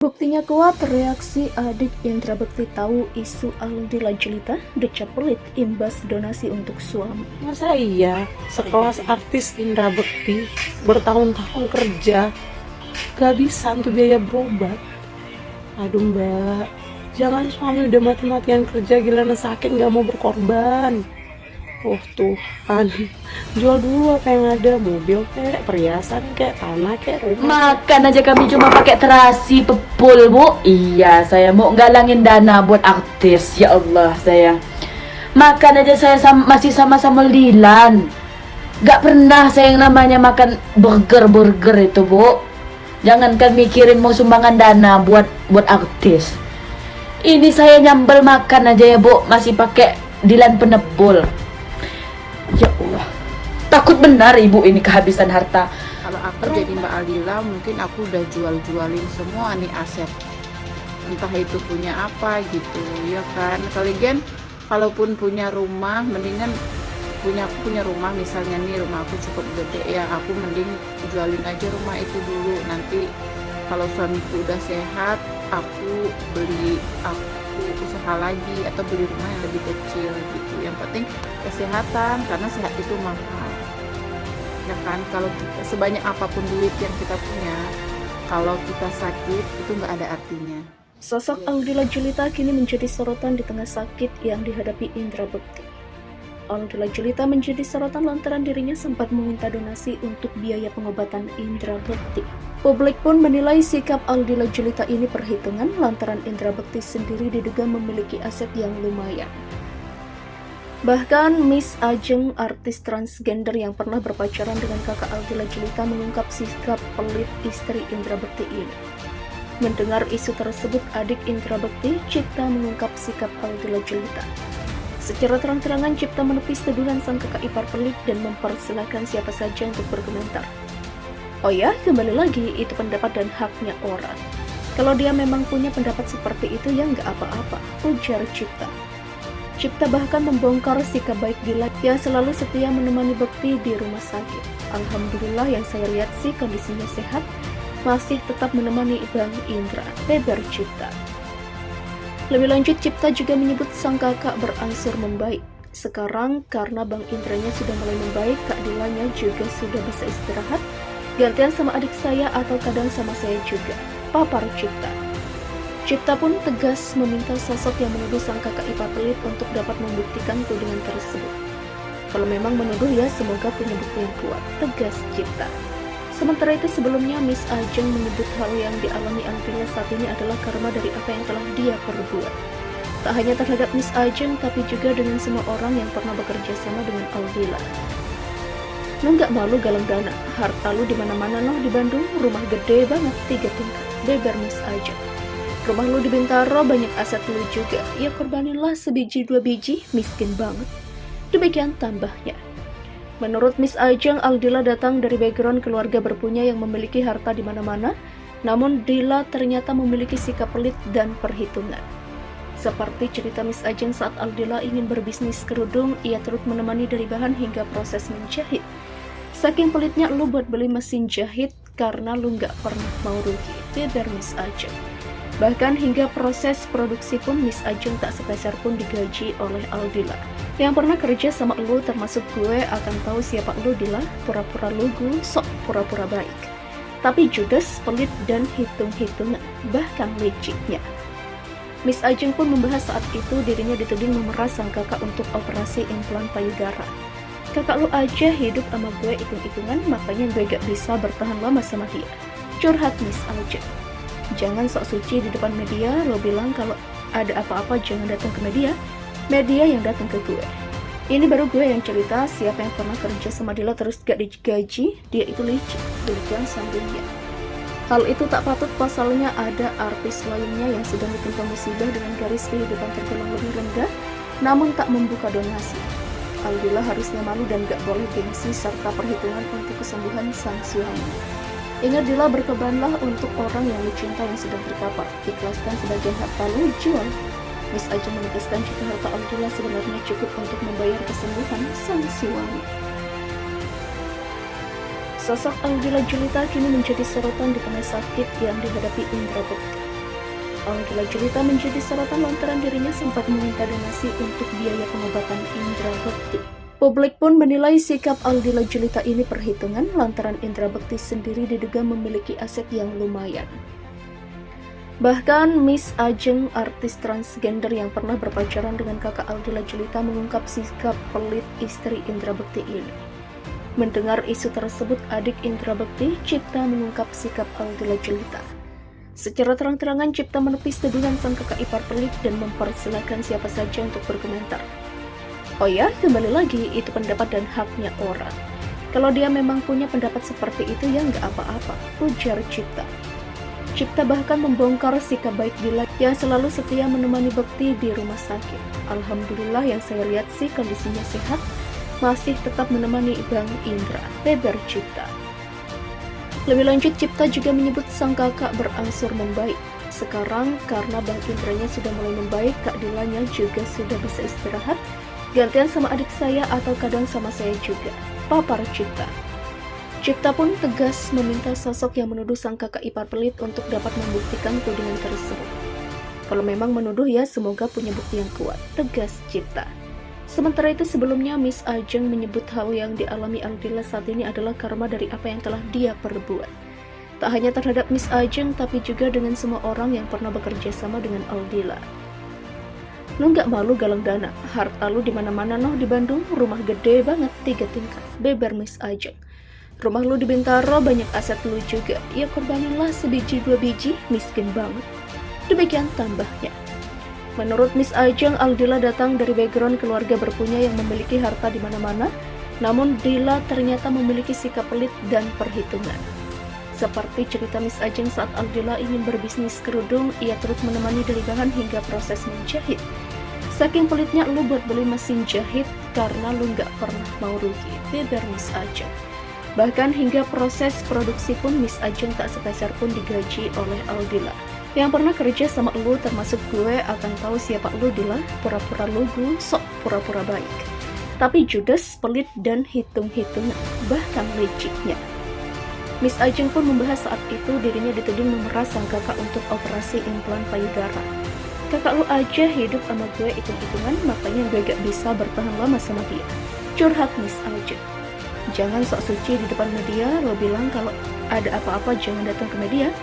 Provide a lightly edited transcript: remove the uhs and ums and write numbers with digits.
Buktinya kuat, reaksi adik Indra Bekti tahu isu Aldila Jelita decap pelit imbas donasi untuk suami. Masa iya sekelas artis Indra Bekti bertahun-tahun kerja gak bisa untuk biaya berobat? Aduh mbak, jangan suami udah mati-matian kerja gila sakit gak mau berkorban. Oh Tuhan, jual dulu apa yang ada, mobil kayak perhiasan kayak tanah kayak rumah. Makan aja kami cuma pakai terasi pepul bu. Iya saya mau galangin dana buat artis. Ya Allah saya makan aja saya masih sama-sama Lilan. Gak pernah saya yang namanya makan burger itu bu. Jangankan mikirin mau sumbangan dana buat artis. Ini saya nyambel makan aja ya bu, masih pakai Dilan penebul. Ya Allah, takut benar ibu ini kehabisan harta. Kalau aku jadi Mbak Aldila, mungkin aku udah jualin semua nih aset, entah itu punya apa gitu ya kan. Kalian kalaupun punya rumah, mendingan punya rumah, misalnya nih rumah aku cukup gede ya, aku mending jualin aja rumah itu dulu. Nanti kalau suamiku udah sehat, aku usaha lagi atau beli rumah yang lebih kecil gitu. Yang penting kesehatan, karena sehat itu mahal ya kan. Kalau kita sebanyak apapun duit yang kita punya, kalau kita sakit itu nggak ada artinya. Sosok Aldila Jelita kini menjadi sorotan di tengah sakit yang dihadapi Indra Bekti. Aldila Jelita menjadi sorotan lantaran dirinya sempat meminta donasi untuk biaya pengobatan Indra Bekti. Publik pun menilai sikap Aldila Jelita ini perhitungan lantaran Indra Bekti sendiri diduga memiliki aset yang lumayan. Bahkan Miss Ajeng, artis transgender yang pernah berpacaran dengan kakak Aldila Jelita, mengungkap sikap pelit istri Indra Bekti ini. Mendengar isu tersebut, adik Indra Bekti, Cipta, mengungkap sikap Aldila Jelita. Secara terang-terangan Cipta menepis tuduhan sang kakak ipar pelit dan mempersilahkan siapa saja untuk berkomentar. Oh ya, kembali lagi, itu pendapat dan haknya orang. Kalau dia memang punya pendapat seperti itu ya nggak apa-apa, ujar Cipta. Cipta bahkan membongkar sikap baik Dila yang selalu setia menemani Bekti di rumah sakit. Alhamdulillah yang saya lihat sih kondisinya sehat, masih tetap menemani Bang Indra, beber Cipta. Lebih lanjut, Cipta juga menyebut sang kakak berangsur membaik. Sekarang karena Bang Indranya sudah mulai membaik, Kak Dilanya juga sudah bisa istirahat, gantian sama adik saya atau kadang sama saya juga, papar Cipta. Cipta pun tegas meminta sosok yang menuduh sang kakak ipar pelit untuk dapat membuktikan tudingan tersebut. Kalau memang menuduh ya semoga punya bukti yang kuat, tegas Cipta. Sementara itu sebelumnya Miss Ajeng menyebut hal yang dialami Aldila saat ini adalah karma dari apa yang telah dia perbuat. Tak hanya terhadap Miss Ajeng tapi juga dengan semua orang yang pernah bekerja sama dengan Aldila. Lu nggak malu galang dana, harta lu di mana-mana loh di Bandung, rumah gede banget 3 tingkat, beber Miss Ajeng. Rumah lu di Bintaro banyak aset lu juga, ya korbaninlah sebiji 2 biji, miskin banget. Demikian tambahnya. Menurut Miss Ajeng, Aldila datang dari background keluarga berpunya yang memiliki harta di mana-mana, namun Dila ternyata memiliki sikap pelit dan perhitungan. Seperti cerita Miss Ajeng saat Aldila ingin berbisnis kerudung, ia turut menemani dari bahan hingga proses menjahit. Saking pelitnya lu buat beli mesin jahit karena lu nggak pernah mau rugi, beber Miss Ajeng. Bahkan hingga proses produksi pun Miss Ajeng tak sepeser pun digaji oleh Aldila. Yang pernah kerja sama lu termasuk gue akan tahu siapa lu Dila, pura-pura lugu, sok pura-pura baik. Tapi judes, pelit dan hitung-hitungan, bahkan liciknya. Miss Ajeng pun membahas saat itu dirinya dituding memeras sang kakak untuk operasi implan payudara. Kakak lu aja hidup sama gue hitung-hitungan, makanya gue gak bisa bertahan lama sama dia. Curhat Miss Ajeng. Jangan sok suci di depan media, lo bilang kalau ada apa-apa jangan datang ke media yang datang ke gue. Ini baru gue yang cerita, siapa yang pernah kerja sama Dila terus gak digaji, dia itu licik, demikian sambungnya. Hal itu tak patut, pasalnya ada artis lainnya yang sedang ditimpa musibah dengan garis kehidupan tergolong lebih rendah, namun tak membuka donasi. Aldila harusnya malu dan gak boleh gengsi serta perhitungan untuk kesembuhan sang suami. Ingat Dila, berkorbanlah untuk orang yang lu cinta yang sedang terkapar. Ikhlaskan sebagian harta lu, jual. Miss Ajeng menegaskan jika harta Aldila sebenarnya cukup untuk membayar kesembuhan sang suami. Sosok Aldila Jelita kini menjadi sorotan di tengah sakit yang dihadapi Indra Bekti. Aldila Jelita menjadi sorotan lantaran dirinya sempat meminta donasi untuk biaya pengobatan Indra Bekti. Publik pun menilai sikap Aldila Jelita ini perhitungan lantaran Indra Bekti sendiri diduga memiliki aset yang lumayan. Bahkan Miss Ajeng, artis transgender yang pernah berpacaran dengan kakak Aldila Jelita, mengungkap sikap pelit istri Indra Bekti ini. Mendengar isu tersebut, adik Indra Bekti, Cipta, mengungkap sikap Aldila Jelita. Secara terang-terangan Cipta menepis tuduhan sang kakak ipar pelit dan mempersilahkan siapa saja untuk berkomentar. Oh ya, kembali lagi, itu pendapat dan haknya orang. Kalau dia memang punya pendapat seperti itu ya nggak apa-apa, ujar Cipta. Cipta bahkan membongkar sikap baik Dila yang selalu setia menemani Bekti di rumah sakit. Alhamdulillah yang saya lihat sih kondisinya sehat, masih tetap menemani Bang Indra, beber Cipta. Lebih lanjut, Cipta juga menyebut sang kakak berangsur membaik. Sekarang karena Bang Indranya sudah mulai membaik, Kak Dilanya juga sudah bisa istirahat, gantian sama adik saya atau kadang sama saya juga, papar Cipta. Cipta pun tegas meminta sosok yang menuduh sang kakak ipar pelit untuk dapat membuktikan tudingan tersebut. Kalau memang menuduh ya semoga punya bukti yang kuat, tegas Cipta. Sementara itu sebelumnya Miss Ajeng menyebut hal yang dialami Aldila saat ini adalah karma dari apa yang telah dia perbuat. Tak hanya terhadap Miss Ajeng tapi juga dengan semua orang yang pernah bekerja sama dengan Aldila. Lu nggak malu galang dana, harta lu di mana-mana noh di Bandung, rumah gede banget 3 tingkat, beber Miss Ajeng. Rumah lu di Bintaro banyak aset lu juga, ya korbaninlah sebiji 2 biji, miskin banget. Demikian tambahnya. Menurut Miss Ajeng, Aldila datang dari background keluarga berpunya yang memiliki harta di mana-mana, namun Dila ternyata memiliki sikap pelit dan perhitungan. Seperti cerita Miss Ajeng saat Aldila ingin berbisnis kerudung, ia turut menemani dari bahan hingga proses menjahit. Saking pelitnya lu buat beli mesin jahit karena lu nggak pernah mau rugi, beber Miss Ajeng. Bahkan hingga proses produksi pun Miss Ajeng tak sepeser pun digaji oleh Aldila. Yang pernah kerja sama lu termasuk gue akan tahu siapa lu Dila, pura-pura lugu, sok pura-pura baik. Tapi judes, pelit, dan hitung-hitungan, bahkan liciknya. Miss Ajeng pun membahas saat itu dirinya dituding memeras sang kakak untuk operasi implan payudara. Kakak lu aja hidup sama gue hitung-hitungan, makanya gue gak bisa bertahan lama sama dia. Curhat Miss Ajeng. Jangan sok suci di depan media, lo bilang kalau ada apa-apa jangan datang ke media.